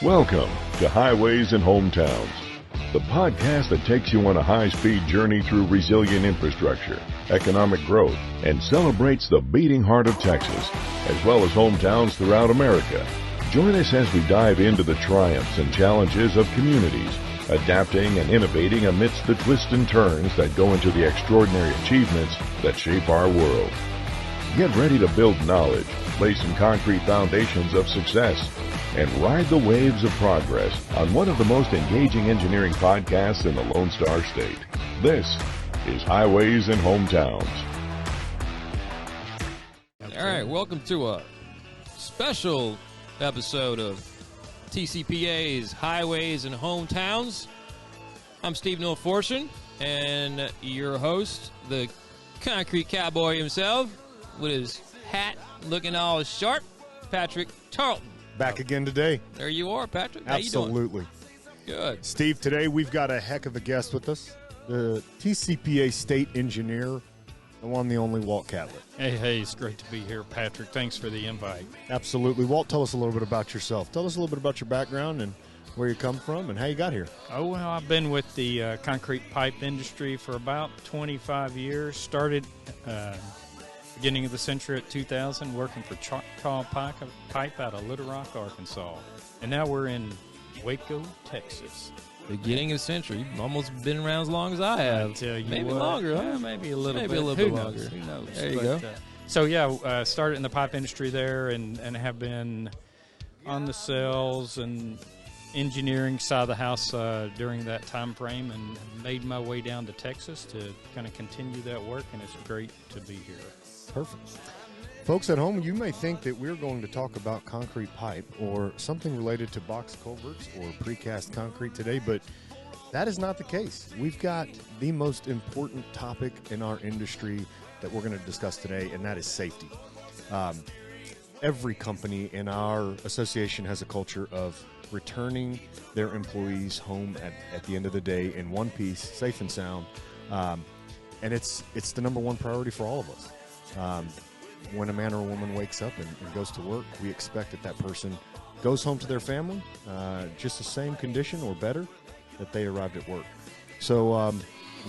Welcome to Highways and Hometowns, the podcast that takes you on a high-speed journey through resilient infrastructure, economic growth, and celebrates the beating heart of Texas, as well as hometowns throughout America. Join us as we dive into the triumphs and challenges of communities, adapting and innovating amidst the twists and turns that go into the extraordinary achievements that shape our world. Get ready to build knowledge, lay some concrete foundations of success, and ride the waves of progress on one of the most engaging engineering podcasts in the Lone Star State. This is Highways and Hometowns. All right, welcome to a special episode of TCPA's Highways and Hometowns. I'm Steve Nilforsen, and your host, the concrete cowboy himself, with his hat looking all sharp, Patrick Tarleton. Back again today. There you are, Patrick. How Absolutely. you doing? Good. Steve, today we've got a heck of a guest with us, the TCPA State Engineer, the one, the only Walt Catlett. Hey, it's great to be here, Patrick. Thanks for the invite. Absolutely. Walt, tell us a little bit about yourself. Tell us a little bit about your background and where you come from and how you got here. Oh, well, I've been with the concrete pipe industry for about 25 years. Started beginning of the century at 2000, working for Choctaw Pipe out of Little Rock, Arkansas. And now we're in Waco, Texas. Beginning of the century. You've almost been around as long as I have. I tell you maybe what, longer, huh? Yeah, maybe a little bit. Maybe a little bit longer. Who knows? There you go. So, yeah, started in the pipe industry there and have been on the sales and engineering side of the house during that time frame, and made my way down to Texas to kind of continue that work, and it's great to be here. Perfect. Folks at home, you may think that we're going to talk about concrete pipe or something related to box culverts or precast concrete today, but that is not the case. We've got the most important topic in our industry that we're going to discuss today, and that is safety. Every company in our association has a culture of returning their employees home at the end of the day in one piece, safe and sound, and it's the number one priority for all of us. When a man or a woman wakes up and goes to work, we expect that person goes home to their family just the same condition or better that they arrived at work. So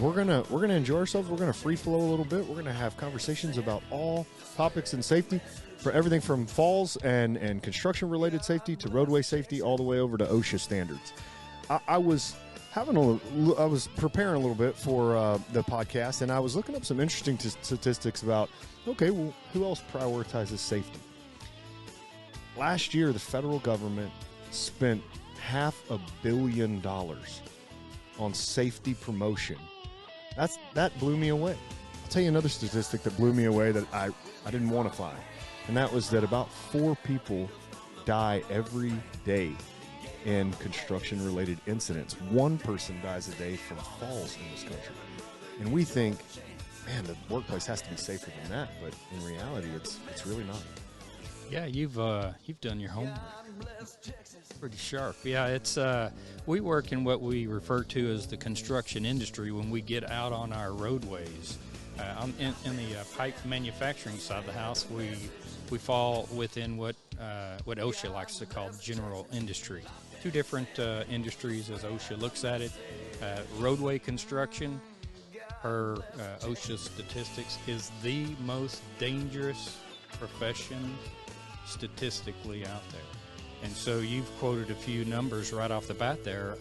we're gonna enjoy ourselves. We're gonna free flow a little bit. We're gonna have conversations about all topics in safety, for everything from falls and construction related safety to roadway safety, all the way over to OSHA standards. I was preparing a little bit for the podcast, and I was looking up some interesting statistics about, okay, well, who else prioritizes safety? Last year, the federal government spent $500 million on safety promotion. That blew me away. I'll tell you another statistic that blew me away that I didn't want to find, and that was that about 4 people die every day in construction-related incidents. 1 person dies a day from falls in this country. And we think, man, the workplace has to be safer than that, but in reality, it's really not. Yeah, you've done your homework. Pretty sharp. Yeah, it's we work in what we refer to as the construction industry when we get out on our roadways. In the pipe manufacturing side of the house, we fall within what OSHA likes to call general industry. 2 different industries as OSHA looks at it. Roadway construction, per OSHA statistics, is the most dangerous profession statistically out there. And so you've quoted a few numbers right off the bat there.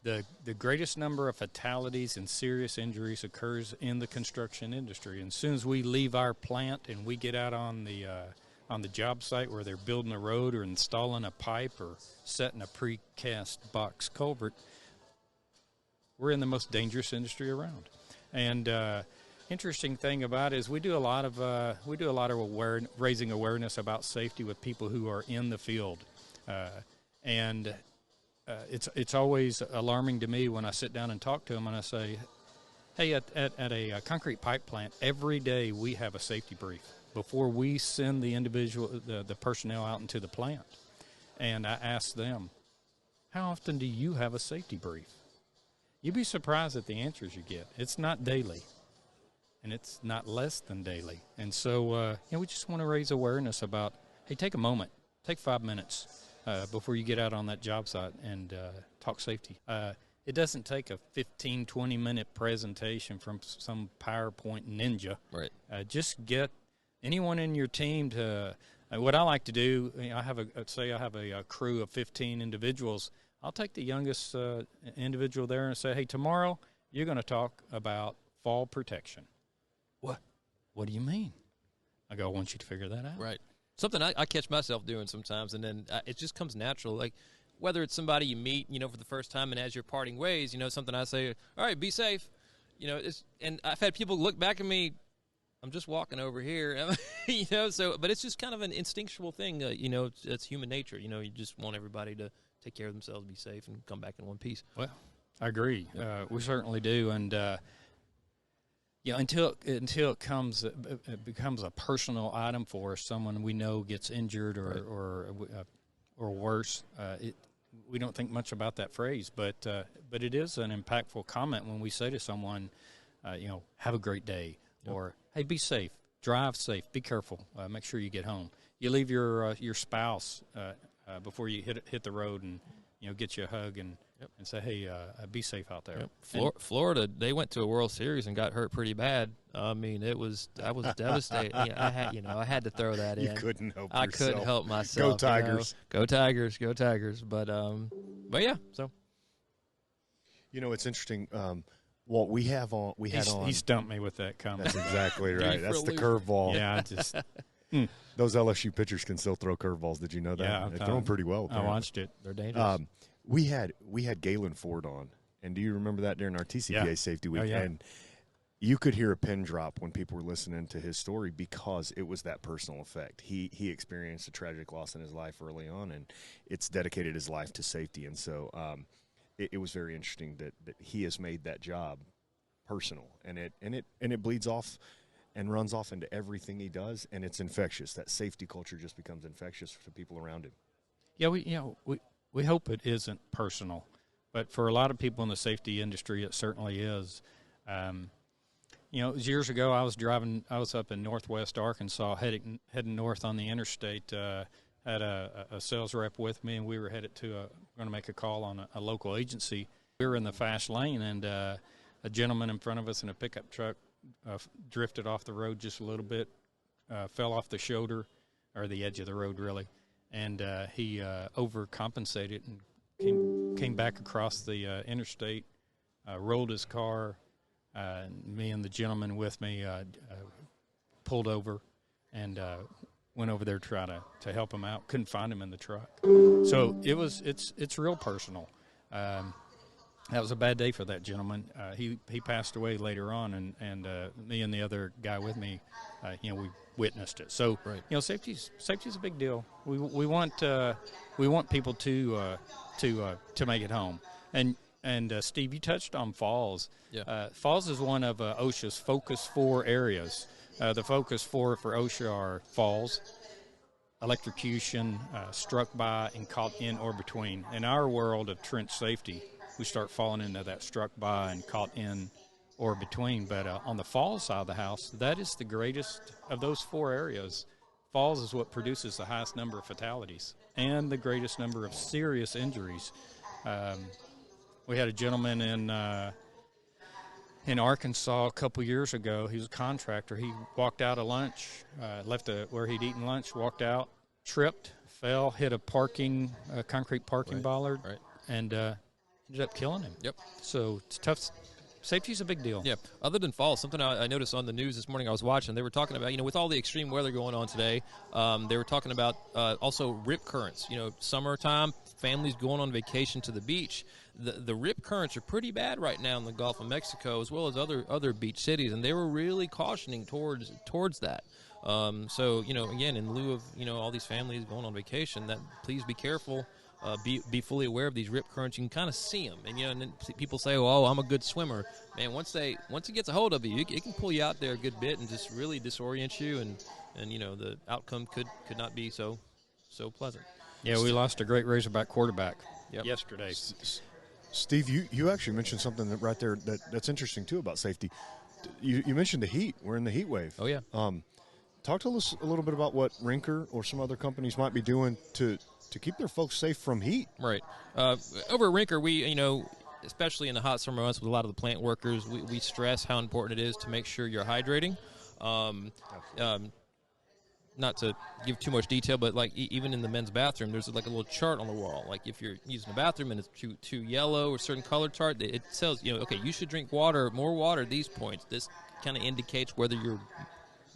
The greatest number of fatalities and serious injuries occurs in the construction industry. And as soon as we leave our plant and we get out on the job site where they're building a road or installing a pipe or setting a precast box culvert, we're in the most dangerous industry around. And interesting thing about it is we do a lot of raising awareness about safety with people who are in the field, and it's always alarming to me when I sit down and talk to them and I say, hey, at a concrete pipe plant, every day we have a safety brief before we send the personnel out into the plant. And I ask them, how often do you have a safety brief? You'd be surprised at the answers you get. It's not daily, and it's not less than daily. And so we just want to raise awareness about, hey, take a moment, take 5 minutes, before you get out on that job site and talk safety. It doesn't take a 15, 20-minute presentation from some PowerPoint ninja. Right. Just get anyone in your team to what I like to do, I have a crew of 15 individuals. I'll take the youngest individual there and say, hey, tomorrow you're going to talk about fall protection. What? What do you mean? I go, I want you to figure that out. Right. Something I catch myself doing sometimes, and then it just comes natural. Like, whether it's somebody you meet, for the first time, and as you're parting ways, something I say, all right, be safe. And I've had people look back at me, I'm just walking over here, but it's just kind of an instinctual thing. It's human nature. You just want everybody to take care of themselves, be safe, and come back in one piece. Well, I agree. We certainly do. And, until it becomes a personal item for us, someone we know gets injured or worse, we don't think much about that phrase. But it is an impactful comment when we say to someone, have a great day, or hey, be safe, drive safe, be careful, make sure you get home. You leave your spouse before you hit the road, and get you a hug and say, hey, be safe out there. Yep. Florida, they went to a World Series and got hurt pretty bad. I mean, I was devastated. I had to throw that in. You couldn't help I yourself. couldn't help myself. Go Tigers. Go Tigers. Go Tigers. But yeah. So. It's interesting. What we had on. He stumped me with that comment. That's exactly right. That's the curveball. Yeah, I just. Those LSU pitchers can still throw curveballs. Did you know that? Yeah, they throw them pretty well. Apparently. I watched it. They're dangerous. We had Galen Ford on, and do you remember that during our TCPA Safety Week? Oh, yeah. And you could hear a pin drop when people were listening to his story because it was that personal effect. He experienced a tragic loss in his life early on, and it's dedicated his life to safety. And so it was very interesting that he has made that job personal, and it bleeds off and runs off into everything he does, and it's infectious. That safety culture just becomes infectious for people around him. Yeah, we hope it isn't personal, but for a lot of people in the safety industry, it certainly is. It was years ago. I was up in northwest Arkansas, heading north on the interstate. Had a sales rep with me, and we were headed to going to make a call on a local agency. We were in the fast lane, and a gentleman in front of us in a pickup truck drifted off the road just a little bit, fell off the shoulder, or the edge of the road, really, and he overcompensated and came back across the interstate, rolled his car. Me and the gentleman with me pulled over and went over there to try to help him out. Couldn't find him in the truck. So it's real personal. That was a bad day for that gentleman. He passed away later on, and me and the other guy with me, we witnessed it. So safety's a big deal. We want people to make it home. And Steve, you touched on falls. Yeah. Falls is one of OSHA's Focus 4 areas. The Focus 4 for OSHA are falls, electrocution, struck by, and caught in or between. In our world of trench safety, we start falling into that struck by and caught in or between. But on the falls side of the house, that is the greatest of those 4 areas. Falls is what produces the highest number of fatalities and the greatest number of serious injuries. We had a gentleman in Arkansas a couple years ago. He was a contractor. He walked out of lunch, left where he'd eaten lunch, walked out, tripped, fell, hit a concrete parking bollard, and ended up killing him. Yep. So it's tough. Safety's a big deal. Yeah. Other than falls, something I noticed on the news this morning I was watching, they were talking about, with all the extreme weather going on today, they were talking about also rip currents. Summertime, families going on vacation to the beach. The rip currents are pretty bad right now in the Gulf of Mexico, as well as other beach cities, and they were really cautioning towards that. So, again, in lieu of, all these families going on vacation, that please be careful. Be fully aware of these rip currents. You can kind of see them, and and then people say, "Oh, I'm a good swimmer." Man, once it gets a hold of you, it can pull you out there a good bit and just really disorient you, and the outcome could not be so pleasant. Yeah, we lost a great Razorback quarterback yesterday. Steve, you actually mentioned something that right there that's interesting too about safety. You mentioned the heat. We're in the heat wave. Oh yeah. Talk to us a little bit about what Rinker or some other companies might be doing to keep their folks safe from heat. Right. Over at Rinker, we, especially in the hot summer months with a lot of the plant workers, we stress how important it is to make sure you're hydrating. Not to give too much detail, but like even in the men's bathroom, there's like a little chart on the wall. Like if you're using a bathroom and it's too yellow or certain color chart, it tells okay, you should drink more water at these points. This kind of indicates whether you're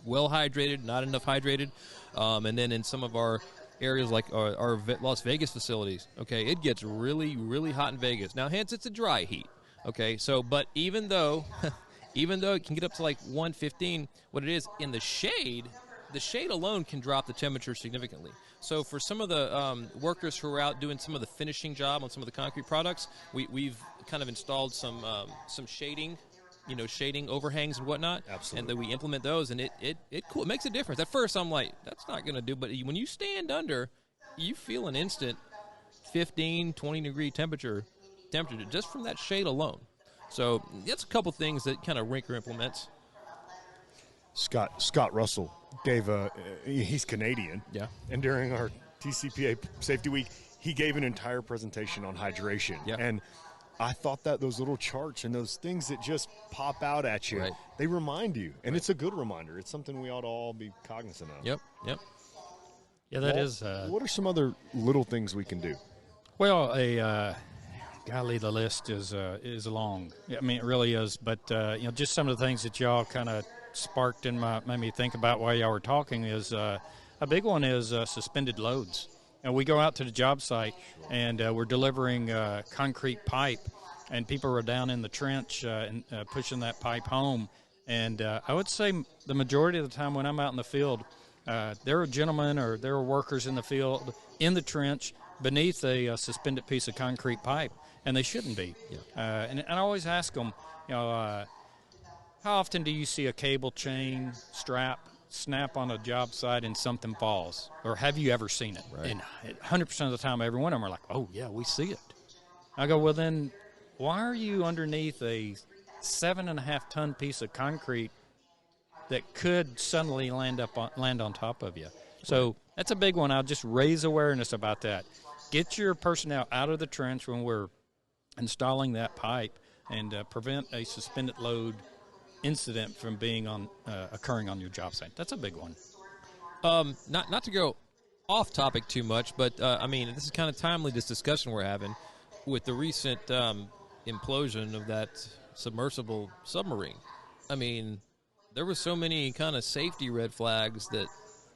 well hydrated, not enough hydrated. And then in some of our areas like our Las Vegas facilities, okay, it gets really, really hot in Vegas. Now, hence it's a dry heat, okay. So, but even though it can get up to like 115, what it is in the shade alone can drop the temperature significantly. So for some of the workers who are out doing some of the finishing job on some of the concrete products, we've kind of installed some shading, shading overhangs and whatnot. Absolutely. And then we implement those, and it makes a difference. At first, I'm like, that's not going to do, but when you stand under, you feel an instant 15, 20-degree temperature just from that shade alone. So that's a couple things that kind of Rinker implements. Scott Russell gave he's Canadian. Yeah. And during our TCPA Safety Week, he gave an entire presentation on hydration. Yeah. And I thought that those little charts and those things that just pop out at you, right, they remind you. And right, it's a good reminder. It's something we ought to all be cognizant of. Yep. Yeah, that is. What are some other little things we can do? Well, golly, the list is long. I mean, it really is. But just some of the things that y'all kind of sparked made me think about while y'all were talking is a big one is suspended loads. And we go out to the job site and we're delivering concrete pipe, and people are down in the trench and pushing that pipe home. And I would say the majority of the time when I'm out in the field, there are gentlemen or there are workers in the field in the trench beneath a suspended piece of concrete pipe, and they shouldn't be. Yeah. And I always ask them, how often do you see a cable chain strap snap on a job site and something falls? Or have you ever seen it? Right. And 100% of the time, every one of them are like, oh, yeah, we see it. I go, well, then why are you underneath a 7.5-ton piece of concrete that could suddenly land on top of you? So that's a big one. I'll just raise awareness about that. Get your personnel out of the trench when we're installing that pipe and prevent a suspended load incident from being occurring on your job site. That's a big one. Not to go off topic too much, but this is kind of timely, this discussion we're having with the recent implosion of that submersible submarine. I mean, there were so many kind of safety red flags that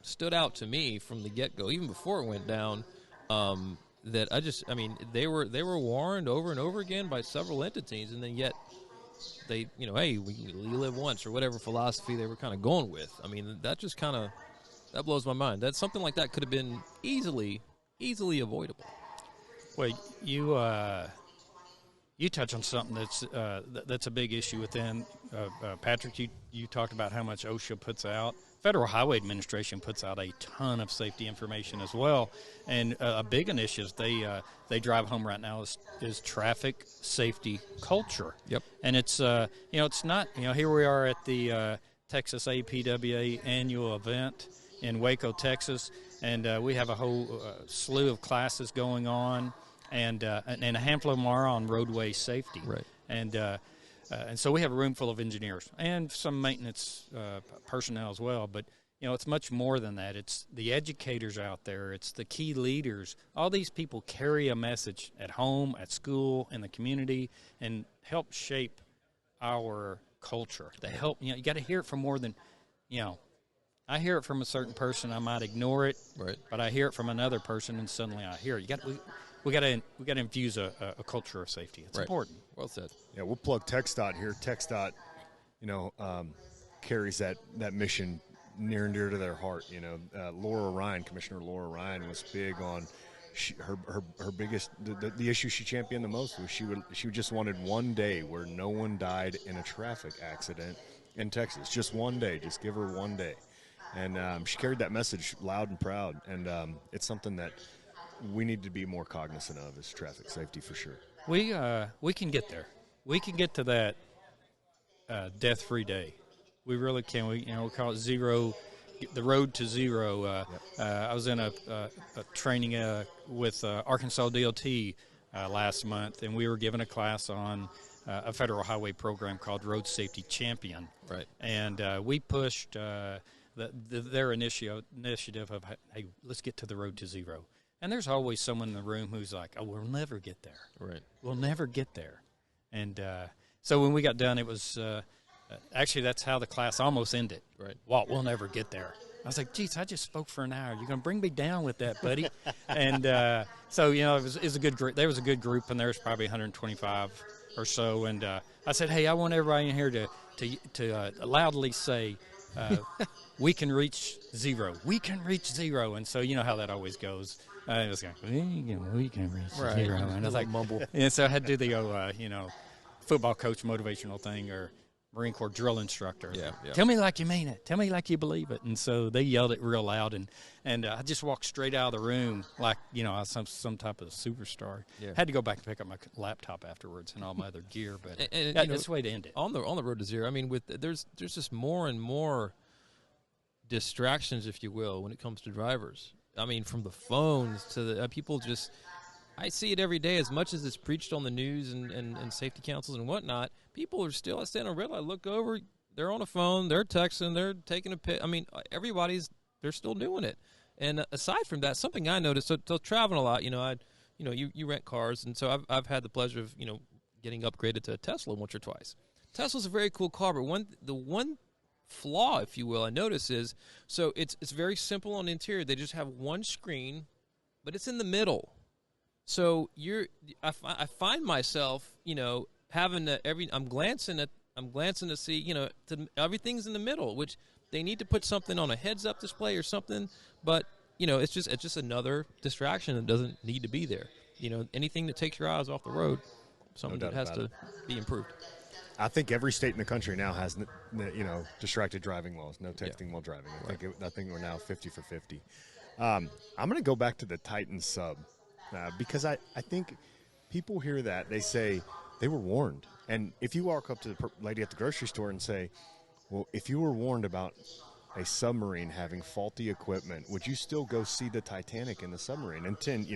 stood out to me from the get-go, even before it went down, that they were warned over and over again by several entities, and then yet they, hey, we live once, or whatever philosophy they were kind of going with. I mean, that just kind of, that blows my mind. That something like that could have been easily avoidable. Well, you touch on something that's a big issue within. Patrick, you talked about how much OSHA puts out. Federal Highway Administration puts out a ton of safety information as well, and a big initiative they drive home right now is traffic safety culture. Yep. And it's it's not here we are at the Texas APWA annual event in Waco, Texas, and we have a whole slew of classes going on, and a handful of them are on roadway safety. Right. And so we have a room full of engineers and some maintenance personnel as well. But, it's much more than that. It's the educators out there. It's the key leaders. All these people carry a message at home, at school, in the community, and help shape our culture. They help, you got to hear it from more than, I hear it from a certain person. I might ignore it. Right. But I hear it from another person, and suddenly I hear it. We got to infuse a culture of safety. It's right. important. Well said. Yeah, we'll plug TxDOT here. TxDOT, carries that mission near and dear to their heart. Laura Ryan, Commissioner Laura Ryan, was big on her biggest the issue she championed the most was she just wanted one day where no one died in a traffic accident in Texas. Just one day. Just give her one day. And she carried that message loud and proud. And it's something that we need to be more cognizant of is traffic safety for sure. We can get there. We can get to that death-free day. We really can. We call it zero the road to zero. I was in a training with Arkansas DOT last month, and we were given a class on a federal highway program called Road Safety Champion. Right. And we pushed their initiative of, hey, let's get to the road to zero. And there's always someone in the room who's like, oh, we'll never get there. Right. We'll never get there. And so when we got done, it was actually that's how the class almost ended. Right. Walt, we'll never get there. I was like, geez, I just spoke for an hour. You're going to bring me down with that, buddy. And so, it was a good group. There was a good group, and there was probably 125 or so. And I said, hey, I want everybody in here to loudly say, we can reach zero. We can reach zero. And so you know how that always goes. It was going, we can reach zero. And I was like, mumble. And so I had to do the, football coach motivational thing or Marine Corps drill instructor. Yeah. Tell me like you mean it. Tell me like you believe it. And so they yelled it real loud, and I just walked straight out of the room like, I was some type of superstar. Yeah. Had to go back and pick up my laptop afterwards and all my other gear, but and that's the way to end it. On the road to zero, I mean, there's just more and more distractions, if you will, when it comes to drivers. I mean, from the phones to the people just – I see it every day. As much as it's preached on the news and safety councils and whatnot, people are still – I stand on red light, look over, they're on a phone, they're texting, they're taking a pic. I mean, they're still doing it. And aside from that, something I noticed, so traveling a lot, you rent cars, and so I've had the pleasure of, getting upgraded to a Tesla once or twice. Tesla's a very cool car, but the one flaw, if you will, I notice is, so it's very simple on the interior. They just have one screen, but it's in the middle. So I find myself, having I'm glancing to see, everything's in the middle, which they need to put something on a heads-up display or something, but it's just another distraction that doesn't need to be there. Anything that takes your eyes off the road, something that has to be improved. I think every state in the country now has, distracted driving laws, no texting while driving. I think we're now 50 for 50. I'm going to go back to the Titan sub because I think people hear that. They say they were warned. And if you walk up to the lady at the grocery store and say, well, if you were warned about a submarine having faulty equipment, would you still go see the Titanic in the submarine? And 10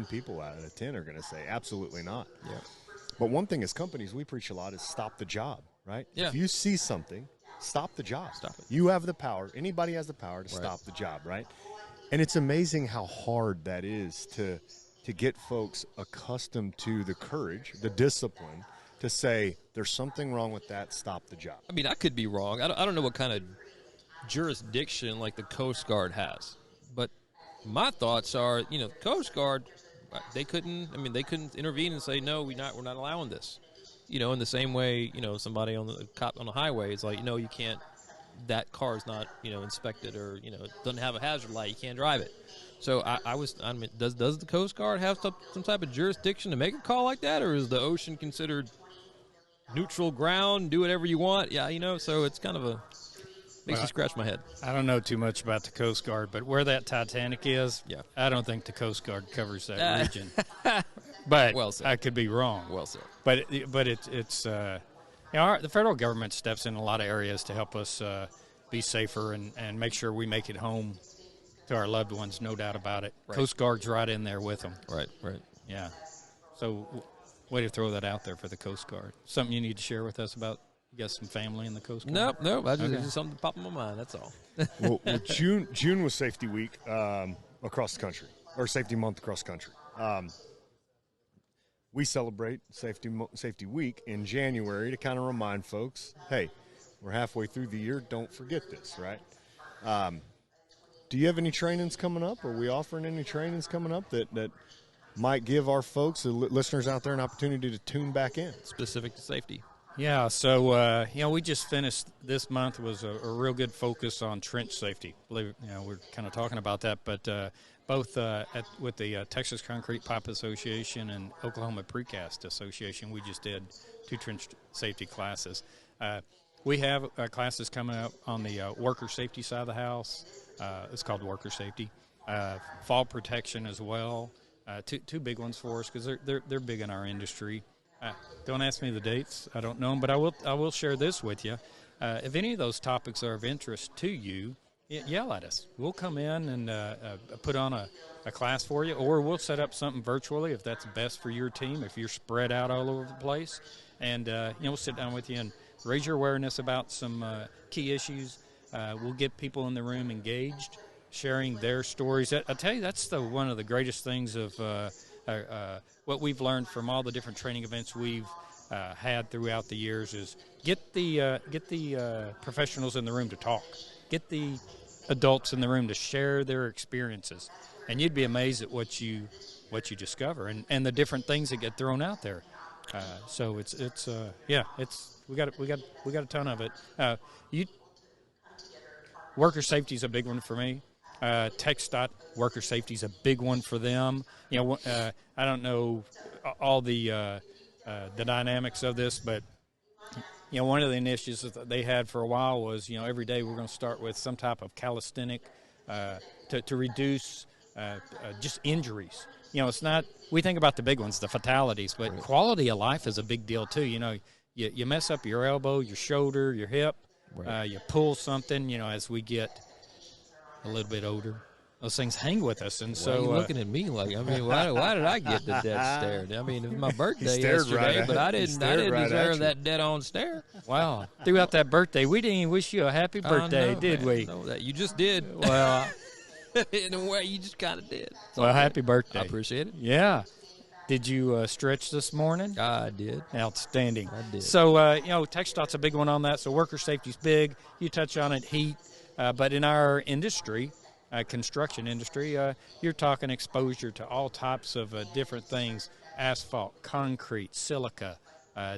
people out of 10 are going to say, absolutely not. Yeah. But one thing as companies we preach a lot is stop the job, right? Yeah. If you see something, stop the job. Stop it. You have the power. Anybody has the power to stop the job, right? And it's amazing how hard that is to get folks accustomed to the courage, the discipline, to say there's something wrong with that, stop the job. I mean, I could be wrong. I don't know what kind of jurisdiction like the Coast Guard has, but my thoughts are, Coast Guard, they couldn't intervene and say, no, we're not allowing this. In the same way, somebody on the highway is like, no, you can't, that car's not, inspected or, doesn't have a hazard light, you can't drive it. So does the Coast Guard have some type of jurisdiction to make a call like that, or is the ocean considered neutral ground, do whatever you want? Yeah, so it's kind of makes me scratch my head. I don't know too much about the Coast Guard, but where that Titanic is, yeah, I don't think the Coast Guard covers that region. But well said. I could be wrong. Well said. But it's the federal government steps in a lot of areas to help us be safer and make sure we make it home to our loved ones, no doubt about it. Right. Coast Guard's right in there with them. Right. Yeah. So way to throw that out there for the Coast Guard. Something you need to share with us about? You got some family in the Coast Guard? Nope. It's just something that popped in my mind. That's all. well, June was Safety Week across the country, or Safety Month across the country. We celebrate Safety Week in January to kind of remind folks, hey, we're halfway through the year. Don't forget this, right? Do you have any trainings coming up? Are we offering any trainings coming up that might give our folks, the listeners out there, an opportunity to tune back in? Specific to safety. Yeah, so, we just finished this month was a real good focus on trench safety. We're kind of talking about that, but both with the Texas Concrete Pipe Association and Oklahoma Precast Association, we just did 2 trench safety classes. We have classes coming up on the worker safety side of the house. It's called worker safety. Fall protection as well. Two big ones for us because they're big in our industry. Don't ask me the dates. I don't know them, but I will share this with you. If any of those topics are of interest to you, yell at us. We'll come in and put on a class for you, or we'll set up something virtually if that's best for your team, if you're spread out all over the place. And, we'll sit down with you and raise your awareness about some key issues. We'll get people in the room engaged, sharing their stories. I tell you, that's one of the greatest things of what we've learned from all the different training events we've had throughout the years is get the professionals in the room to talk. Get the adults in the room to share their experiences, and you'd be amazed at what you discover and the different things that get thrown out there. So we got a ton of it. Worker safety is a big one for me. TxDOT worker safety is a big one for them. I don't know all the dynamics of this, but one of the initiatives that they had for a while was, every day we're going to start with some type of calisthenic to reduce just injuries. It's not, we think about the big ones, the fatalities, but right. Quality of life is a big deal too. You mess up your elbow, your shoulder, your hip, right. You pull something, as we get a little bit older. Those things hang with us, and so why are you looking at me like? I mean, why did I get the death stare? I mean, it was my birthday yesterday, but I didn't deserve that dead-on stare. Wow! Throughout that birthday, we didn't even wish you a happy birthday, did we? No, that you just did. Well, in a way, you just kind of did. Well, happy birthday! I appreciate it. Yeah. Did you stretch this morning? I did. Outstanding. I did. So, TxDOT's a big one on that. So, worker safety's big. You touch on it, heat. But in our industry, construction industry, you're talking exposure to all types of different things: asphalt, concrete, silica.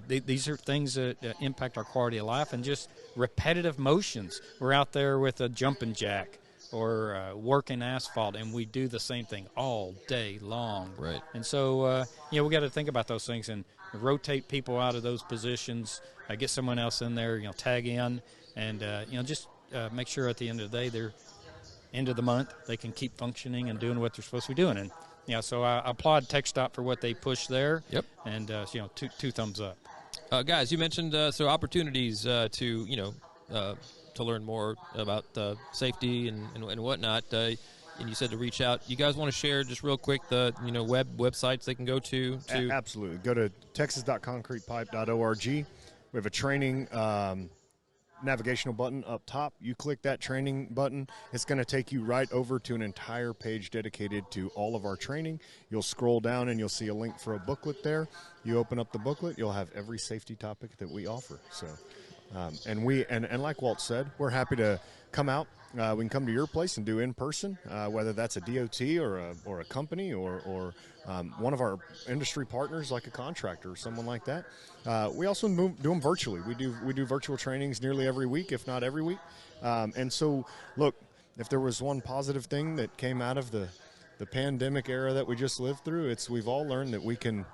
These are things that impact our quality of life, and just repetitive motions. We're out there with a jumping jack or working asphalt, and we do the same thing all day long. Right. And so, we got to think about those things and rotate people out of those positions, get someone else in there, tag in, and, just make sure at the end of the day, they're end of the month, they can keep functioning and doing what they're supposed to be doing. And, so I applaud TxDOT for what they push there. Yep. And, two thumbs up. Guys, you mentioned opportunities to learn more about safety and whatnot. And you said to reach out. You guys want to share just real quick the websites they can go to? Absolutely. Go to texas.concretepipe.org. We have a training navigational button up top. You click that training button, it's going to take you right over to an entire page dedicated to all of our training. You'll scroll down and you'll see a link for a booklet there. You open up the booklet, you'll have every safety topic that we offer. So and like Walt said, we're happy to come out. We can come to your place and do in person, whether that's a DOT or a company or one of our industry partners like a contractor or someone like that. We also do them virtually. We do virtual trainings nearly every week, if not every week. And so, look, if there was one positive thing that came out of the pandemic era that we just lived through, we've all learned that we can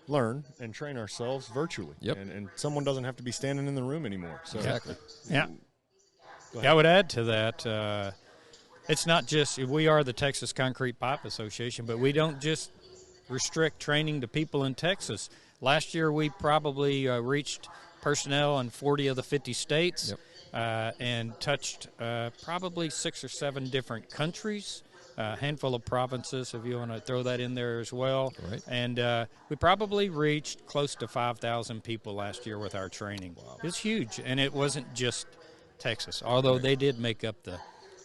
learn and train ourselves virtually. Yep. And someone doesn't have to be standing in the room anymore. So, exactly. Yeah. I would add to that, it's not just, we are the Texas Concrete Pipe Association, but we don't just restrict training to people in Texas. Last year we probably reached personnel in 40 of the 50 states. Yep. And touched probably 6 or 7 different countries, a handful of provinces, if you want to throw that in there as well. Right. And we probably reached close to 5,000 people last year with our training. Wow. It's huge, and it wasn't just Texas, although they did make up the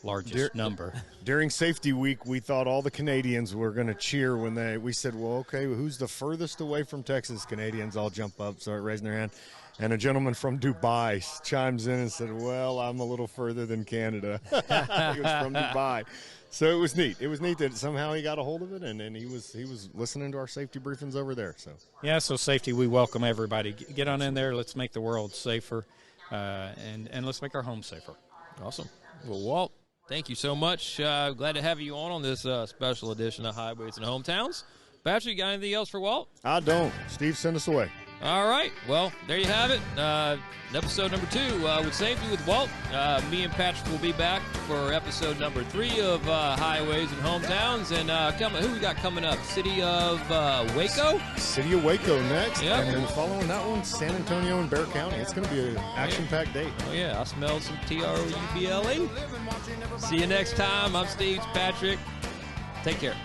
largest number. During Safety Week, we thought all the Canadians were going to cheer when we said, well, okay, who's the furthest away from Texas? Canadians all jump up, start raising their hand. And a gentleman from Dubai chimes in and said, well, I'm a little further than Canada. He was from Dubai. So it was neat. It was neat that somehow he got a hold of it, and he was listening to our safety briefings over there. So safety, we welcome everybody. Get on in there. Let's make the world safer, and let's make our homes safer. Awesome. Well, Walt, thank you so much. Glad to have you on this special edition of Highways and Hometowns. Patrick, you got anything else for Walt? I don't. Steve, send us away. All right. Well, there you have it. Episode number 2 with Safety with Walt. Me and Patrick will be back for episode number 3 of Highways and Hometowns. And who we got coming up? City of Waco? City of Waco next. Yep. And then following that one, San Antonio and Bexar County. It's going to be an action-packed day. Oh, yeah. I smell some TROUBLE. See you next time. I'm Steve Patrick. Take care.